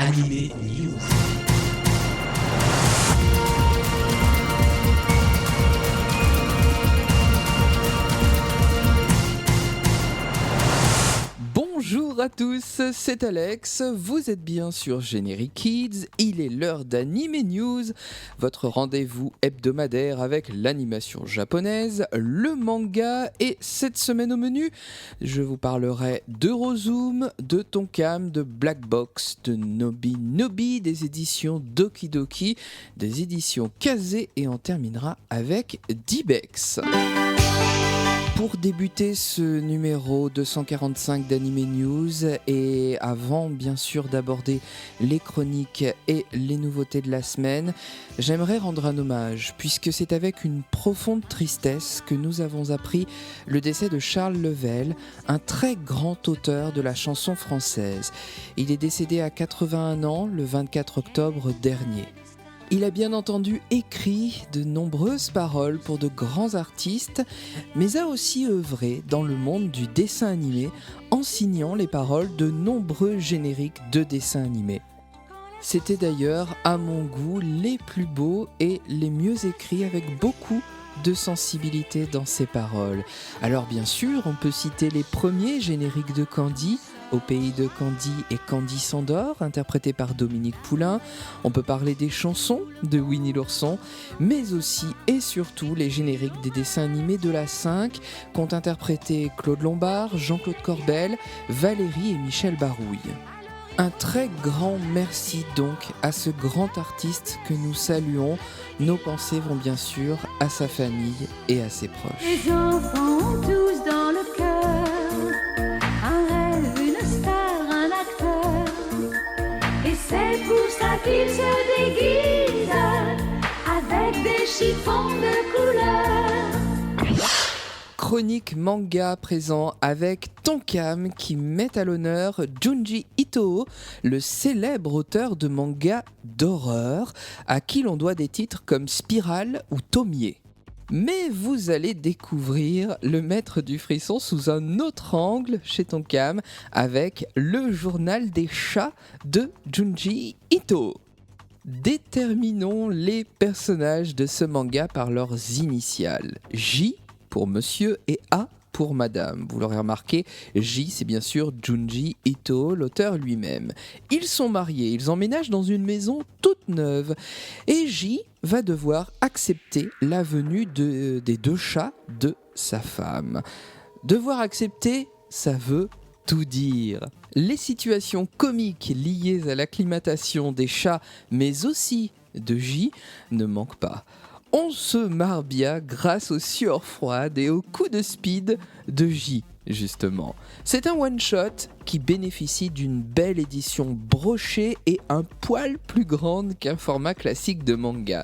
Animé News. Bonjour à tous, c'est Alex, vous êtes bien sur Generic Kids, il est l'heure d'Anime News, votre rendez-vous hebdomadaire avec l'animation japonaise, le manga et cette semaine au menu, je vous parlerai d'Eurozoom, de Tonkam, de Black Box, de Nobi Nobi, des éditions Doki Doki, des éditions Kazé et on terminera avec Dibex. Pour débuter ce numéro 245 d'Anime News et avant bien sûr d'aborder les chroniques et les nouveautés de la semaine, j'aimerais rendre un hommage puisque c'est avec une profonde tristesse que nous avons appris le décès de Charles Level, un très grand auteur de la chanson française. Il est décédé à 81 ans le 24 octobre dernier. Il a bien entendu écrit de nombreuses paroles pour de grands artistes, mais a aussi œuvré dans le monde du dessin animé en signant les paroles de nombreux génériques de dessins animés. C'était d'ailleurs, à mon goût, les plus beaux et les mieux écrits avec beaucoup de sensibilité dans ses paroles. Alors bien sûr, on peut citer les premiers génériques de Candy, Au pays de Candy et Candy s'endort, interprété par Dominique Poulain. On peut parler des chansons de Winnie l'ourson, mais aussi et surtout les génériques des dessins animés de la 5 qu'ont interprété Claude Lombard, Jean-Claude Corbel, Valérie et Michel Barouille. Un très grand merci donc à ce grand artiste que nous saluons. Nos pensées vont bien sûr à sa famille et à ses proches. Les enfants ont tous dans le cœur un rêve, une star, un acteur. Et c'est pour ça qu'ils se déguisent avec des chiffons de couleur. Chronique manga présent avec Tonkam qui met à l'honneur Junji Ito, le célèbre auteur de manga d'horreur à qui l'on doit des titres comme Spirale ou Tomie. Mais vous allez découvrir le maître du frisson sous un autre angle chez Tonkam avec le journal des chats de Junji Ito. Déterminons les personnages de ce manga par leurs initiales. J pour monsieur et A pour madame. Vous l'aurez remarqué, J c'est bien sûr Junji Ito, l'auteur lui-même. Ils sont mariés, ils emménagent dans une maison toute neuve et J va devoir accepter la venue des deux chats de sa femme. Devoir accepter, ça veut tout dire. Les situations comiques liées à l'acclimatation des chats, mais aussi de J, ne manquent pas. On se marre bien grâce aux sueurs froides et aux coups de speed de J, justement. C'est un one-shot qui bénéficie d'une belle édition brochée et un poil plus grande qu'un format classique de manga.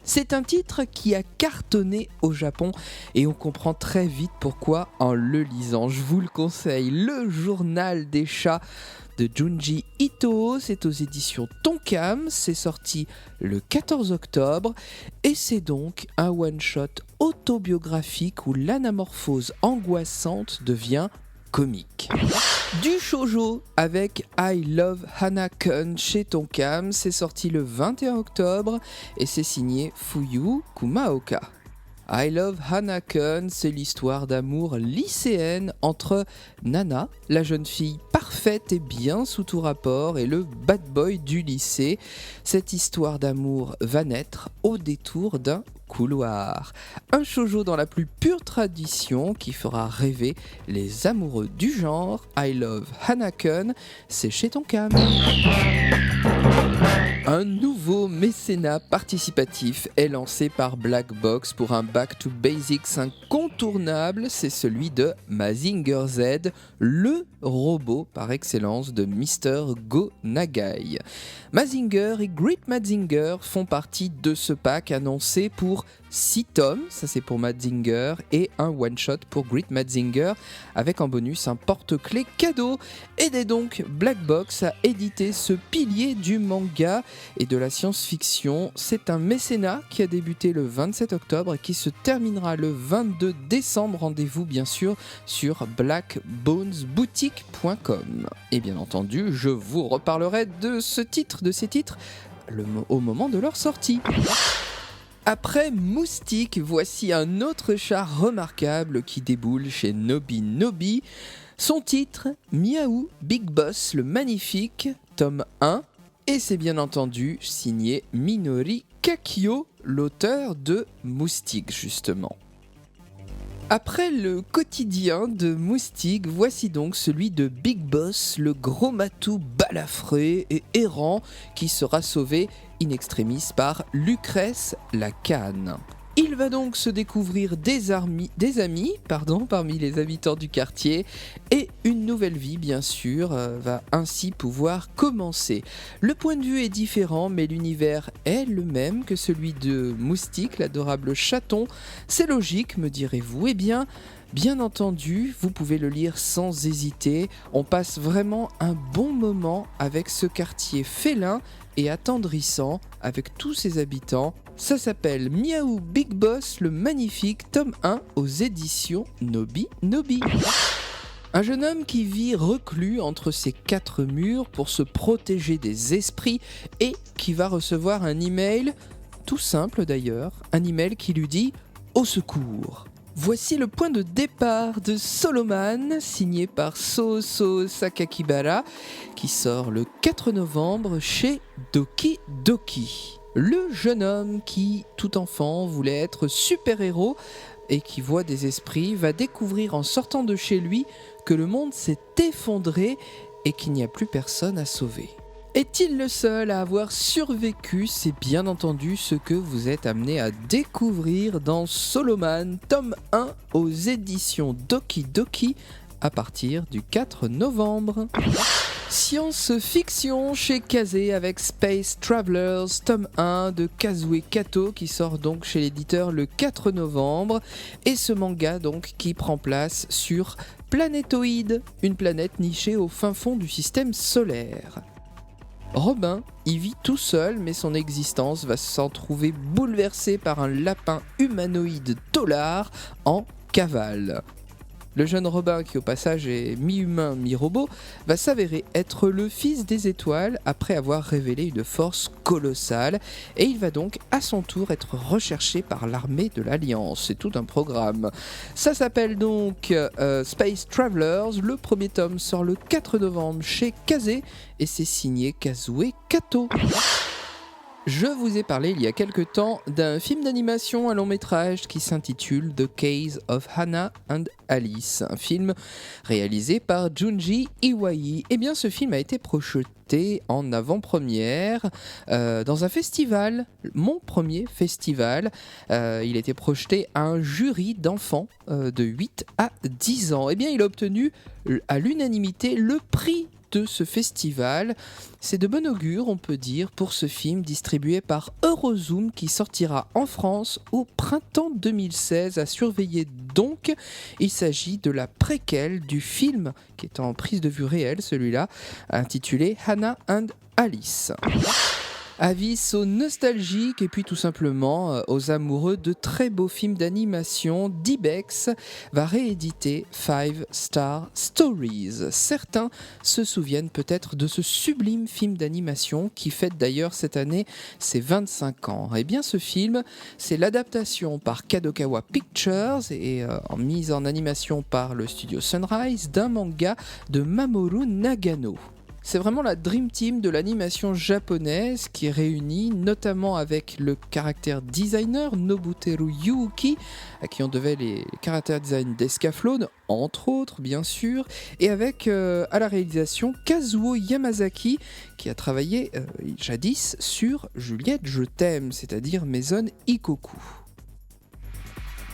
C'est un titre qui a cartonné au Japon et on comprend très vite pourquoi en le lisant. Je vous le conseille, le journal des chats de Junji Ito, c'est aux éditions Tonkam, c'est sorti le 14 octobre et c'est donc un one-shot autobiographique où l'anamorphose angoissante devient comique. Du shoujo avec I Love Hana-kun chez Tonkam, c'est sorti le 21 octobre et c'est signé Fuyu Kumaoka. I Love Hana-kun, c'est l'histoire d'amour lycéenne entre Nana, la jeune fille parfaite et bien sous tout rapport, et le bad boy du lycée. Cette histoire d'amour va naître au détour d'un couloir. Un shoujo dans la plus pure tradition qui fera rêver les amoureux du genre. I Love Hana-kun, c'est chez Tonkam. Un nouveau mécénat participatif est lancé par Black Box pour un Back to Basics incontournable, c'est celui de Mazinger Z, le robot par excellence de Mr. Go Nagai. Mazinger et Great Mazinger font partie de ce pack annoncé pour 6 tomes, ça c'est pour Mazinger, et un one-shot pour Great Mazinger, avec en bonus un porte-clés cadeau. Aidez donc Black Box à éditer ce pilier du manga et de la science-fiction. C'est un mécénat qui a débuté le 27 octobre et qui se terminera le 22 décembre. Rendez-vous bien sûr sur blackbonesboutique.com. Et bien entendu, je vous reparlerai de ces titres au moment de leur sortie. Après Moustique, voici un autre chat remarquable qui déboule chez Nobi Nobi. Son titre, Miaou Big Boss le Magnifique, tome 1, et c'est bien entendu signé Minori Kakio, l'auteur de Moustique justement. Après le quotidien de Moustique, voici donc celui de Big Boss, le gros matou balafré et errant qui sera sauvé in extremis par Lucrèce la canne. Il va donc se découvrir des amis parmi les habitants du quartier et une nouvelle vie bien sûr va ainsi pouvoir commencer. Le point de vue est différent mais l'univers est le même que celui de Moustique, l'adorable chaton. C'est logique me direz-vous, eh bien entendu, vous pouvez le lire sans hésiter. On passe vraiment un bon moment avec ce quartier félin et attendrissant avec tous ses habitants. Ça s'appelle Miaou Big Boss le Magnifique, tome 1 aux éditions Nobi Nobi. Un jeune homme qui vit reclus entre ses quatre murs pour se protéger des esprits et qui va recevoir un email, tout simple d'ailleurs, un email qui lui dit « Au secours ». Voici le point de départ de Soloman, signé par So Sakakibara, qui sort le 4 novembre chez Doki Doki. Le jeune homme qui, tout enfant, voulait être super-héros et qui voit des esprits, va découvrir en sortant de chez lui que le monde s'est effondré et qu'il n'y a plus personne à sauver. Est-il le seul à avoir survécu? C'est bien entendu ce que vous êtes amené à découvrir dans Soloman, tome 1 aux éditions Doki Doki à partir du 4 novembre. Science-fiction chez Kazé avec Space Travelers, tome 1 de Kazue Kato qui sort donc chez l'éditeur le 4 novembre et ce manga donc qui prend place sur Planétoïde, une planète nichée au fin fond du système solaire. Robin y vit tout seul, mais son existence va s'en trouver bouleversée par un lapin humanoïde tolard en cavale. Le jeune Robin, qui au passage est mi-humain, mi-robot, va s'avérer être le fils des étoiles après avoir révélé une force colossale et il va donc à son tour être recherché par l'armée de l'Alliance. C'est tout un programme. Ça s'appelle donc Space Travelers. Le premier tome sort le 4 novembre chez Kazé et c'est signé Kazue Kato. Je vous ai parlé il y a quelque temps d'un film d'animation à long métrage qui s'intitule The Case of Hannah and Alice, un film réalisé par Junji Iwai. Eh bien, ce film a été projeté en avant-première dans un festival, mon premier festival. Il a été projeté à un jury d'enfants de 8 à 10 ans. Eh bien, il a obtenu à l'unanimité le prix de ce festival. C'est de bon augure, on peut dire, pour ce film distribué par Eurozoom qui sortira en France au printemps 2016. À surveiller donc, il s'agit de la préquelle du film qui est en prise de vue réelle, celui-là, intitulé Hannah and Alice. Avis aux nostalgiques et puis tout simplement aux amoureux de très beaux films d'animation, Dybex va rééditer Five Star Stories. Certains se souviennent peut-être de ce sublime film d'animation qui fête d'ailleurs cette année ses 25 ans. Eh bien ce film, c'est l'adaptation par Kadokawa Pictures et mise en animation par le studio Sunrise d'un manga de Mamoru Nagano. C'est vraiment la Dream Team de l'animation japonaise qui est réunie notamment avec le caractère designer Nobuteru Yuuki, à qui on devait les caractère design d'Escaflowne, entre autres bien sûr, et avec à la réalisation Kazuo Yamazaki qui a travaillé jadis sur Juliette je t'aime, c'est-à-dire Maison Ikoku.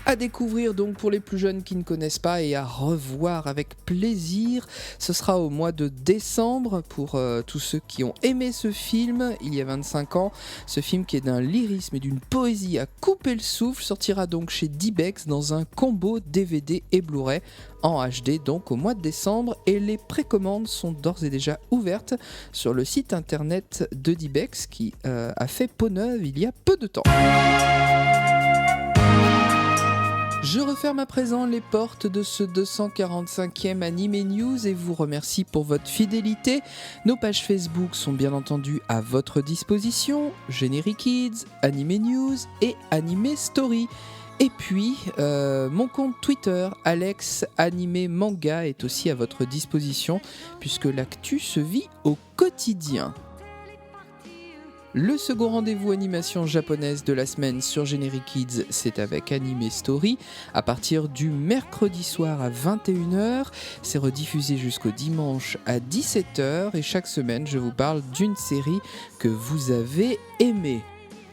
À découvrir donc pour les plus jeunes qui ne connaissent pas et à revoir avec plaisir. Ce sera au mois de décembre pour tous ceux qui ont aimé ce film il y a 25 ans. Ce film qui est d'un lyrisme et d'une poésie à couper le souffle sortira donc chez Dibex dans un combo DVD et Blu-ray en HD donc au mois de décembre et les précommandes sont d'ores et déjà ouvertes sur le site internet de Dibex qui a fait peau neuve il y a peu de temps. Je referme à présent les portes de ce 245e Anime News et vous remercie pour votre fidélité. Nos pages Facebook sont bien entendu à votre disposition, Générique Kids, Anime News et Anime Story. Et puis, mon compte Twitter, Alex Animé Manga, est aussi à votre disposition puisque l'actu se vit au quotidien. Le second rendez-vous animation japonaise de la semaine sur Générique Kids, c'est avec Anime Story à partir du mercredi soir à 21h. C'est rediffusé jusqu'au dimanche à 17h et chaque semaine je vous parle d'une série que vous avez aimée.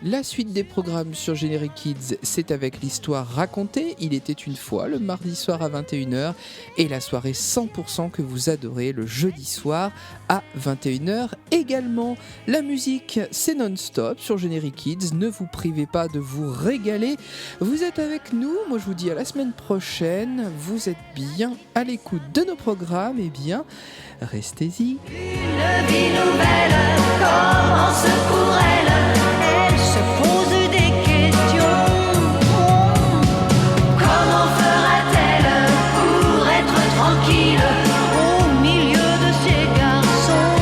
La suite des programmes sur Générique Kids, c'est avec l'histoire racontée. Il était une fois le mardi soir à 21h et la soirée 100% que vous adorez le jeudi soir à 21h également. La musique, c'est non-stop sur Générique Kids. Ne vous privez pas de vous régaler. Vous êtes avec nous. Moi, je vous dis à la semaine prochaine. Vous êtes bien à l'écoute de nos programmes. Eh bien, restez-y. Une vie nouvelle commence pour elle. Elle se pose des questions. Comment fera-t-elle pour être tranquille au milieu de ces garçons?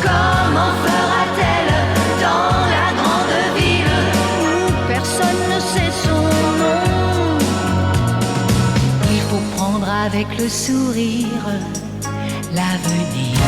Comment fera-t-elle dans la grande ville où personne ne sait son nom? Il faut prendre avec le sourire l'avenir.